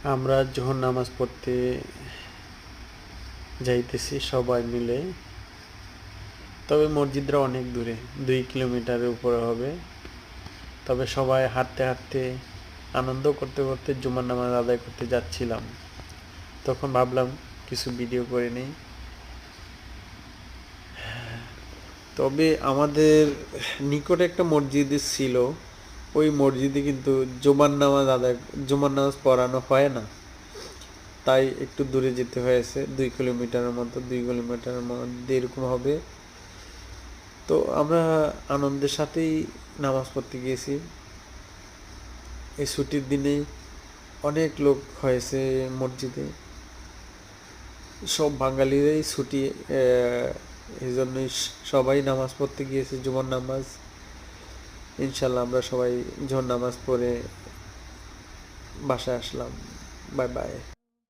আমরা যখন নামাজ পড়তে যাইতেছি সবাই মিলে, তবে মসজিদটা অনেক দূরে, 2 কিলোমিটারের উপরে হবে। তবে সবাই হাঁটতে হাঁটতে আনন্দ করতে করতে জুমার নামাজ আদায় করতে যাচ্ছিলাম। তখন ভাবলাম কিছু ভিডিও করে নিই। তবে আমাদের নিকটে একটা মসজিদ ছিল, ওই মসজিদে কিন্তু জুমার নামাজ পড়ানো হয় না। তাই একটু দূরে যেতে হয়েছে, 2 কিলোমিটারের মতো, 2 কিলোমিটারের মধ্যে এরকম হবে। তো আমরা আনন্দের সাথেই নামাজ পড়তে গিয়েছি। এই ছুটির দিনে অনেক লোক হয়েছে মসজিদে, সব বাঙালিরাই ছুটি, এই জন্যই সবাই নামাজ পড়তে গিয়েছে জুমার নামাজ। ইনশাল্লাহ আমরা সবাই জোহর নামাজ পড়ে বাসায় আসলাম। Bye bye.